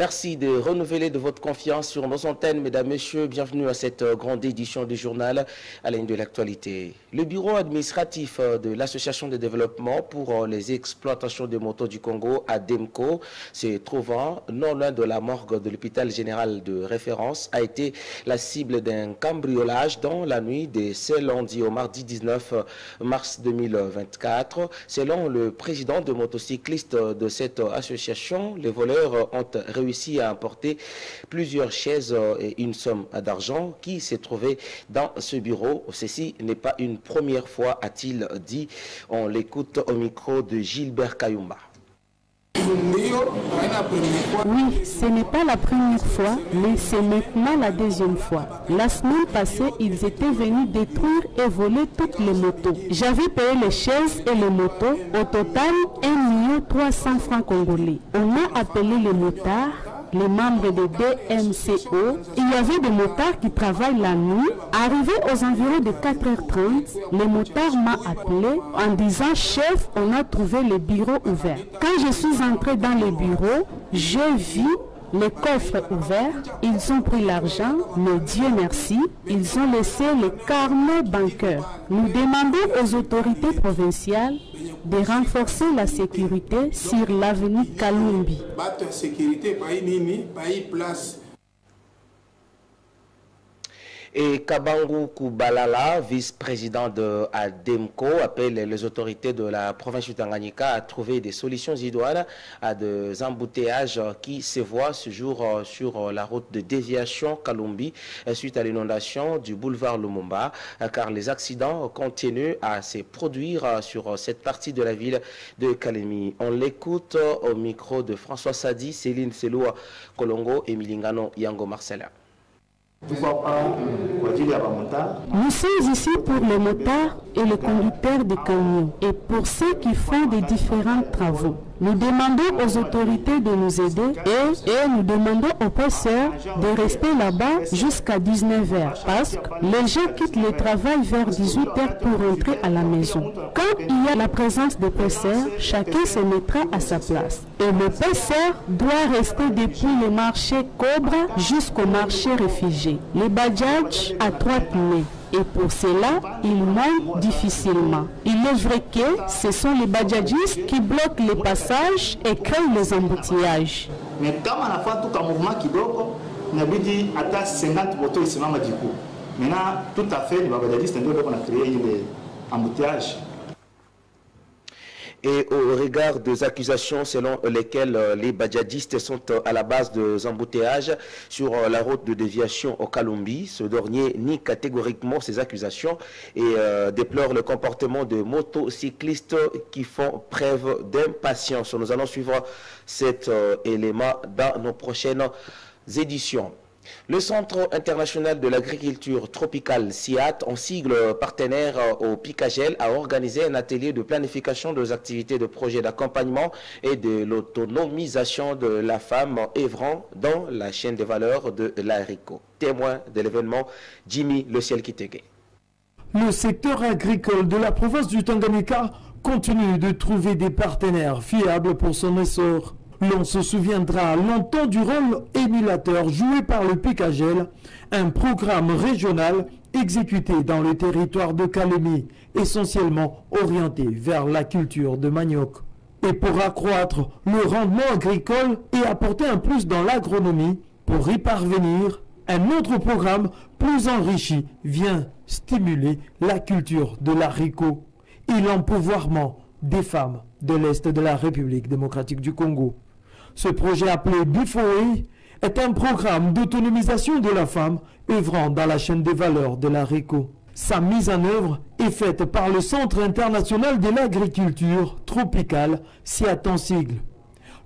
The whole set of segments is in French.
Merci de renouveler de votre confiance sur nos antennes, mesdames, messieurs. Bienvenue à cette grande édition du journal à la ligne de l'actualité. Le bureau administratif de l'Association de développement pour les exploitations de motos du Congo, ADEMCO, se trouvant non loin de la morgue de l'hôpital général de référence, a été la cible d'un cambriolage dans la nuit de ce lundi au mardi 19 mars 2024. Selon le président de motocyclistes de cette association, les voleurs ont réussi à emporter plusieurs chaises et une somme d'argent qui s'est trouvée dans ce bureau. Ceci n'est pas une première fois, a-t-il dit. On l'écoute au micro de Gilbert Kayumba. Oui, ce n'est pas la première fois, mais c'est maintenant la deuxième fois. La semaine passée, ils étaient venus détruire et voler toutes les motos. J'avais payé les chaises et les motos, au total 1 300 000 francs congolais. On a appelé les motards, les membres de DMCO. Il y avait des motards qui travaillent la nuit. Arrivé aux environs de 4h30, le motard m'a appelé en disant « Chef, on a trouvé le bureau ouvert ». Quand je suis entré dans le bureau, j'ai vu les coffres ouverts. Ils ont pris l'argent, mais Dieu merci, ils ont laissé les carnets bancaires. Nous demandons aux autorités provinciales de renforcer la sécurité sur l'avenue Kalumbi. Et Kabangu Kubalala, vice-président de ADEMCO, appelle les autorités de la province du Tanganyika à trouver des solutions idoines à des embouteillages qui se voient ce jour sur la route de déviation Kalumbi suite à l'inondation du boulevard Lumumba, car les accidents continuent à se produire sur cette partie de la ville de Kalemi. On l'écoute au micro de François Sadi, Céline Seloua Kolongo et Milingano Yango Marcela. Nous sommes ici pour les motards et les conducteurs de camions et pour ceux qui font des différents travaux. Nous demandons aux autorités de nous aider et nous demandons aux passeurs de rester là-bas jusqu'à 19h parce que les gens quittent le travail vers 18h pour rentrer à la maison. Quand il y a la présence de passeurs, chacun se mettra à sa place. Et le passeur doit rester depuis le marché Cobra jusqu'au marché réfugié. Les badjadj à 3 pneus. Et pour cela, ils montent difficilement. Il est vrai que ce sont les badjadjistes qui bloquent les passages et créent les embouteillages. Mais quand on a fait tout un mouvement qui bloque, on a dit à 50 motos ici. Maintenant, tout à fait, les badjadjistes ont créé les embouteillages. Et au regard des accusations selon lesquelles les badjadistes sont à la base des embouteillages sur la route de déviation au Kalumbi, ce dernier nie catégoriquement ces accusations et déplore le comportement de motocyclistes qui font preuve d'impatience. Nous allons suivre cet élément dans nos prochaines éditions. Le Centre international de l'agriculture tropicale CIAT, en sigle partenaire au Picagel, a organisé un atelier de planification des activités de projet d'accompagnement et de l'autonomisation de la femme œuvrant dans la chaîne de valeur de l'ARICO. Témoin de l'événement, Jimmy Le Ciel Kitege. Le secteur agricole de la province du Tanganyika continue de trouver des partenaires fiables pour son essor. L'on se souviendra longtemps du rôle émulateur joué par le Picagel, un programme régional exécuté dans le territoire de Kalemi, essentiellement orienté vers la culture de manioc. Et pour accroître le rendement agricole et apporter un plus dans l'agronomie, pour y parvenir, un autre programme plus enrichi vient stimuler la culture de l'haricot et l'empouvoirment des femmes de l'Est de la République démocratique du Congo. Ce projet appelé BIFOE est un programme d'autonomisation de la femme œuvrant dans la chaîne des valeurs de l'haricot. Sa mise en œuvre est faite par le Centre international de l'agriculture tropicale, CIAT en sigle.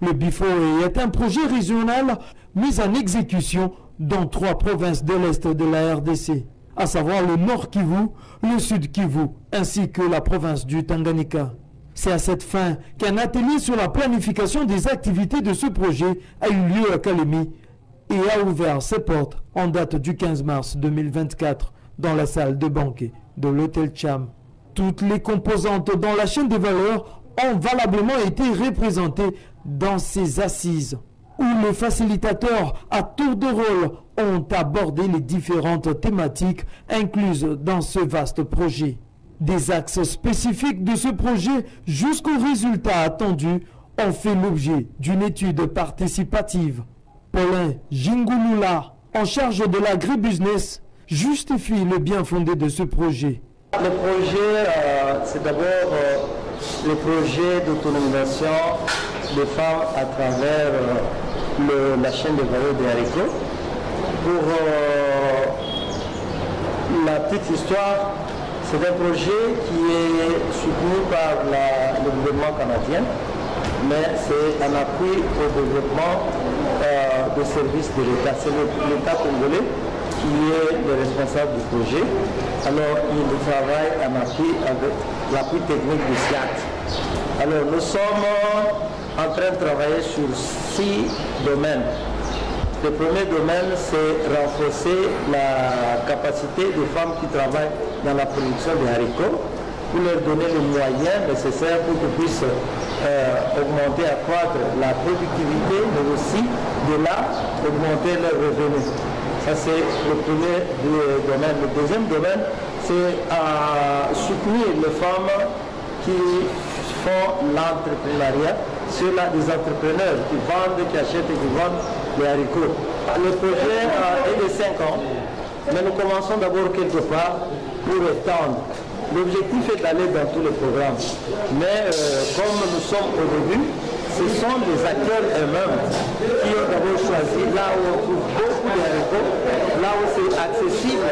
Le BIFOE est un projet régional mis en exécution dans 3 provinces de l'Est de la RDC, à savoir le Nord Kivu, le Sud Kivu, ainsi que la province du Tanganyika. C'est à cette fin qu'un atelier sur la planification des activités de ce projet a eu lieu à Kalemi et a ouvert ses portes en date du 15 mars 2024 dans la salle de banquet de l'Hôtel Cham. Toutes les composantes dans la chaîne des valeurs ont valablement été représentées dans ces assises. où les facilitateurs à tour de rôle ont abordé les différentes thématiques incluses dans ce vaste projet. Des axes spécifiques de ce projet jusqu'aux résultats attendus ont fait l'objet d'une étude participative. Paulin Jingulula, en charge de l'agribusiness, justifie le bien fondé de ce projet. Le projet, c'est d'abord le projet d'autonomisation des femmes à travers la chaîne de valeur des haricots. Pour la petite histoire, c'est un projet qui est soutenu par le gouvernement canadien, mais c'est un appui au développement des services de l'État. C'est l'État congolais qui est le responsable du projet. Alors, il travaille en appui avec l'appui technique du SIAT. Alors, nous sommes en train de travailler sur 6 domaines. Le premier domaine, c'est renforcer la capacité des femmes qui travaillent dans la production des haricots pour leur donner les moyens nécessaires pour qu'ils puissent augmenter, accroître la productivité, mais aussi de là, augmenter leurs revenus. Ça, c'est le premier domaine. Le deuxième domaine, c'est soutenir les femmes qui font l'entrepreneuriat. Ceux-là, des entrepreneurs qui vendent, qui achètent et qui vendent les haricots. Le projet est de 5 ans, mais nous commençons d'abord quelque part pour étendre. L'objectif est d'aller dans tous les programmes. Mais comme nous sommes au début, ce sont les acteurs eux-mêmes qui ont d'abord choisi là où on trouve beaucoup de haricots, là où c'est accessible,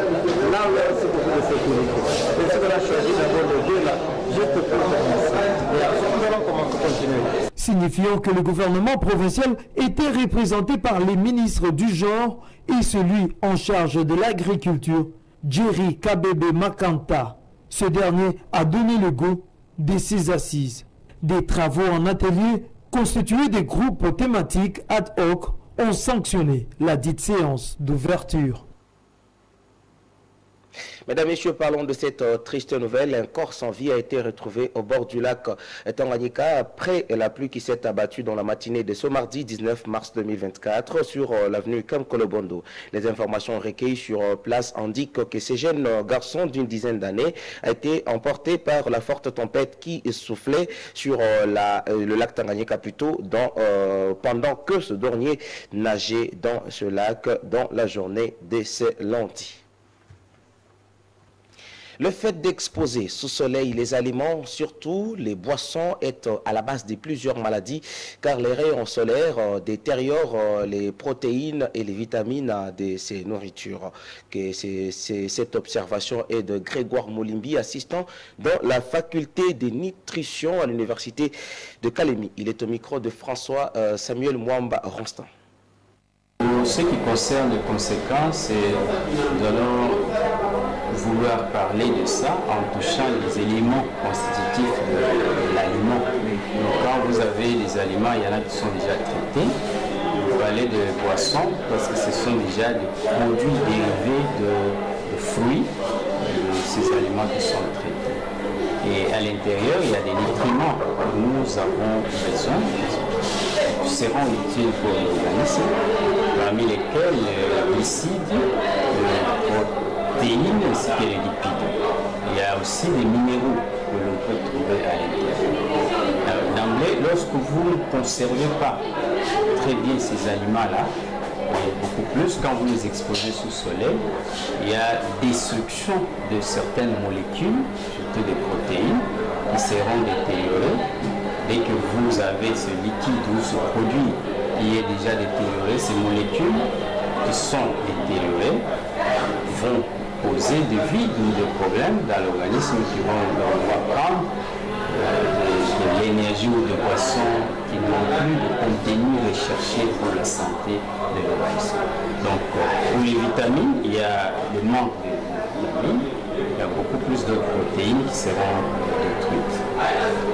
là où il y a aussi beaucoup de sécurité. Et ce qu'on a choisi d'abord les deux là, juste pour commencer. Et ensuite nous allons continuer. Signifiant que le gouvernement provincial était représenté par les ministres du genre et celui en charge de l'agriculture, Jerry Kabebe Makanta. Ce dernier a donné le go de ces assises. Des travaux en atelier constitués des groupes thématiques ad hoc ont sanctionné la dite séance d'ouverture. Mesdames, Messieurs, parlons de cette triste nouvelle. Un corps sans vie a été retrouvé au bord du lac Tanganyika après la pluie qui s'est abattue dans la matinée de ce mardi 19 mars 2024 sur l'avenue Kamkolobondo. Les informations recueillies sur place indiquent que ce jeune garçon d'une dizaine d'années a été emporté par la forte tempête qui soufflait sur le lac Tanganyika plutôt pendant que ce dernier nageait dans ce lac dans la journée de ce lundi. Le fait d'exposer sous soleil les aliments, surtout les boissons, est à la base de plusieurs maladies car les rayons solaires détériorent les protéines et les vitamines de ces nourritures. Cette observation est de Grégoire Moulimbi, assistant dans la faculté de nutrition à l'université de Kalemi. Il est au micro de François Samuel Mwamba Ronstan. Pour ce qui concerne les conséquences, nous allons vouloir parler de ça en touchant les éléments constitutifs de l'aliment. Donc quand vous avez des aliments, il y en a qui sont déjà traités. Vous parlez de boissons parce que ce sont déjà des produits dérivés de fruits, de ces aliments qui sont traités. Et à l'intérieur, il y a des nutriments que nous avons besoin, qui seront utiles pour l'organisme, parmi lesquels les glucides, les protéines ainsi que les lipides. Il y a aussi des minéraux que l'on peut trouver à l'intérieur. D'emblée, lorsque vous ne conservez pas très bien ces aliments-là, et beaucoup plus quand vous les exposez sous soleil, il y a destruction de certaines molécules, surtout des protéines, qui seront détériorées. Dès que vous avez ce liquide ou ce produit qui est déjà détérioré, ces molécules qui sont détériorées vont poser des vides ou des problèmes dans l'organisme qui vont prendre de l'énergie ou des boissons qui n'ont plus de contenu recherché pour la santé de l'organisme. Donc pour les vitamines, il y a le manque de vitamines, il y a beaucoup plus de protéines qui seront détruites.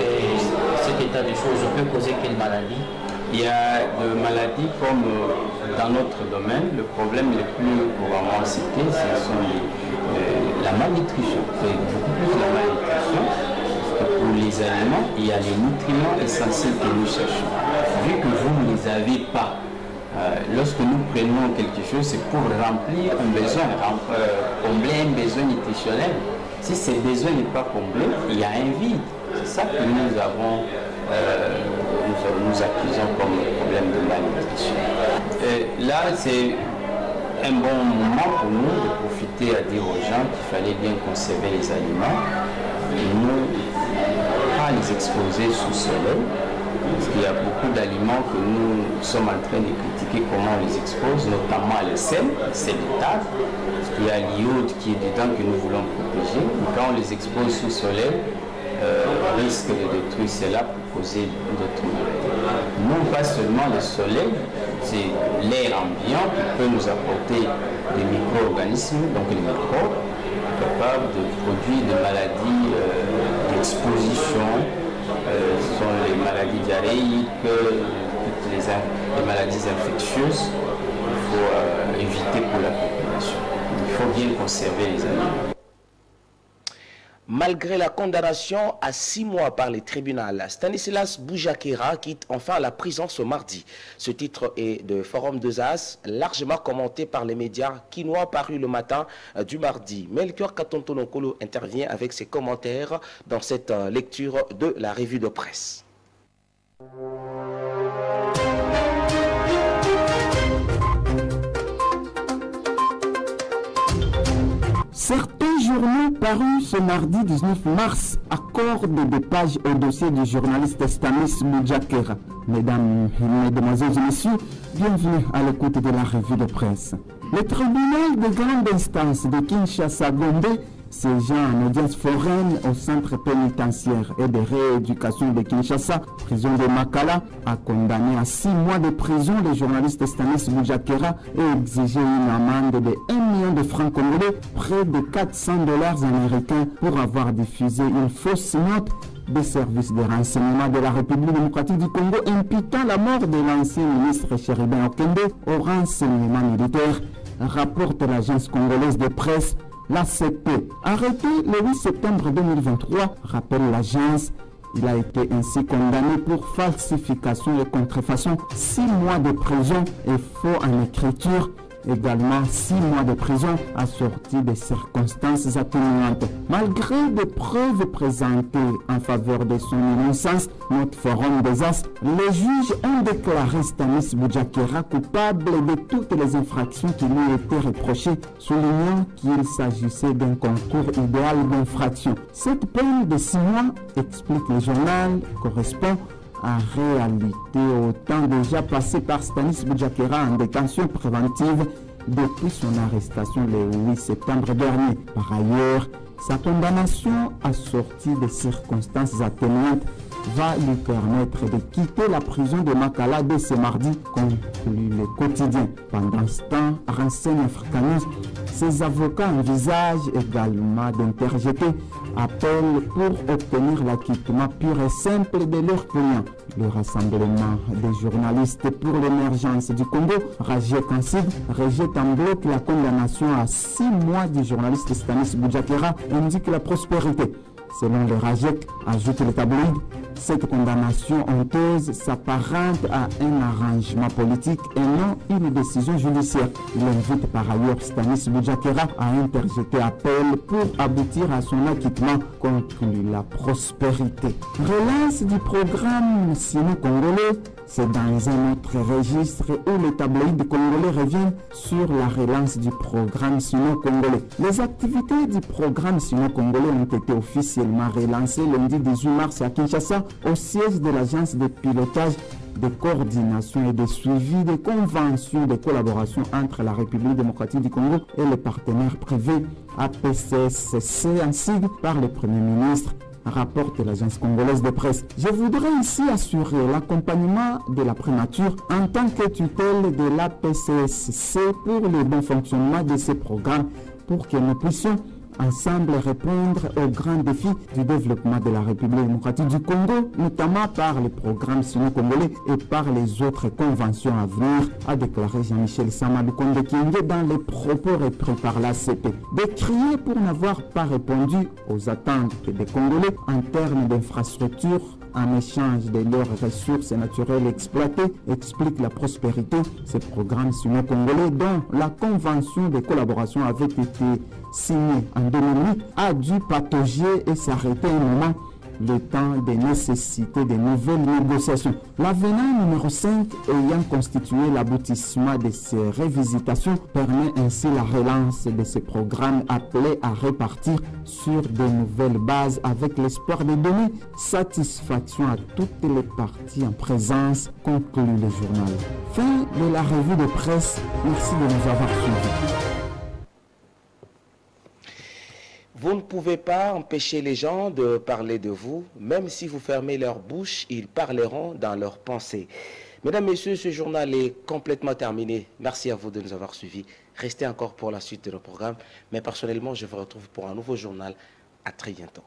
Et cet état de choses peut causer quelle maladie? Il y a des maladies comme dans notre domaine, le problème le plus couramment cité, ce sont la malnutrition. C'est beaucoup plus la malnutrition. Pour les aliments, il y a les nutriments essentiels que nous cherchons. Vu que vous ne les avez pas Lorsque nous prenons quelque chose, c'est pour remplir un besoin, combler un besoin nutritionnel. Si ce besoin n'est pas comblé, il y a un vide. C'est ça que nous accusons comme problème de malnutrition. Là, c'est un bon moment pour nous de profiter à dire aux gens qu'il fallait bien conserver les aliments et ne pas les exposer sous soleil. Parce qu'il y a beaucoup d'aliments que nous sommes en train de critiquer comment on les expose, notamment le sel de table. Parce qu'il y a l'iode qui est dedans que nous voulons protéger. Et quand on les expose sous soleil, on risque de détruire cela pour causer d'autres maladies. Non pas seulement le soleil, c'est l'air ambiant qui peut nous apporter des micro-organismes, donc les microbes, capables de produire des maladies d'exposition. Ce sont les maladies diarrhéiques, toutes les maladies infectieuses qu'il faut éviter pour la population. Il faut bien conserver les aliments. Malgré la condamnation à 6 mois par les tribunaux, Stanislas Boujakera quitte enfin la prison ce mardi. Ce titre est de Forum 2As, largement commenté par les médias quinois paru le matin du mardi. Melchior Katontonokolo intervient avec ses commentaires dans cette lecture de la revue de presse. Certains journaux parus ce mardi 19 mars accordent des pages au dossier du journaliste Stanis Boujakera. Mesdames, Mesdemoiselles et Messieurs, bienvenue à l'écoute de la revue de presse. Le tribunal de grande instance de Kinshasa-Gombe, siégeant en audience foraine au centre pénitentiaire et de rééducation de Kinshasa, prison de Makala, a condamné à 6 mois de prison le journaliste Stanis Boujakera et exigé une amende de 1 million de francs congolais, près de 400 $ américains, pour avoir diffusé une fausse note des services de renseignement de la République démocratique du Congo imputant la mort de l'ancien ministre Chéribin Okende au renseignement militaire, rapporte l'agence congolaise de presse, l'ACP. Arrêté le 8 septembre 2023, rappelle l'agence, il a été ainsi condamné pour falsification et contrefaçon, 6 mois de prison et faux en écriture, également 6 mois de prison assortis de circonstances atténuantes. Malgré des preuves présentées en faveur de son innocence, notre Forum des As, les juges ont déclaré Stanis Boujakera coupable de toutes les infractions qui lui étaient reprochées, soulignant qu'il s'agissait d'un concours idéal d'infraction. Cette peine de 6 mois, explique le journal, correspond en réalité au temps déjà passé par Stanis Boujakera en détention préventive depuis son arrestation le 8 septembre dernier. Par ailleurs, sa condamnation assortie de circonstances atténuantes va lui permettre de quitter la prison de Makala dès ce mardi, conclut le quotidien. Pendant ce temps, Renseigne Africanus, ses avocats envisagent également d'interjeter appel pour obtenir l'acquittement pur et simple de leurs clients. Le Rassemblement des journalistes pour l'émergence du Congo, Rajek Ansib, rejette en bloc la condamnation à 6 mois du journaliste Stanis Boujakera, indique la prospérité. Selon le Rajek, ajoute le tabloïd, cette condamnation honteuse s'apparente à un arrangement politique et non une décision judiciaire. Il invite par ailleurs Stanis Boujakera à interjeter appel pour aboutir à son acquittement, conclut la prospérité. Relance du programme sino-congolais, c'est dans un autre registre où les tabloïds congolais reviennent sur la relance du programme sino-congolais. Les activités du programme sino-congolais ont été officiellement relancées lundi 18 mars à Kinshasa, au siège de l'agence de pilotage, de coordination et de suivi des conventions de collaboration entre la République démocratique du Congo et les partenaires privés APCSC, en sigle par le Premier ministre, rapporte l'agence congolaise de presse. Je voudrais ici assurer l'accompagnement de la primature en tant que tutelle de l'APCSC pour le bon fonctionnement de ces programmes, pour que nous puissions ensemble répondre aux grands défis du développement de la République démocratique du Congo, notamment par les programmes sino-congolais et par les autres conventions à venir, a déclaré Jean-Michel Samadou Konde Kienge dans les propos repris par l'ACP. Décrié pour n'avoir pas répondu aux attentes des Congolais en termes d'infrastructures en échange de leurs ressources naturelles exploitées, explique la prospérité. Ce programme sino-congolais, dont la convention de collaboration avait été signée en 2008, a dû patauger et s'arrêter un moment, le temps de nécessiter de nouvelles négociations. L'avenant numéro 5 ayant constitué l'aboutissement de ces revisitations permet ainsi la relance de ce programme appelé à repartir sur de nouvelles bases avec l'espoir de donner satisfaction à toutes les parties en présence, conclut le journal. Fin de la revue de presse. Merci de nous avoir suivis. Vous ne pouvez pas empêcher les gens de parler de vous. Même si vous fermez leur bouche, ils parleront dans leurs pensées. Mesdames, Messieurs, ce journal est complètement terminé. Merci à vous de nous avoir suivis. Restez encore pour la suite de nos programmes. Mais personnellement, je vous retrouve pour un nouveau journal. À très bientôt.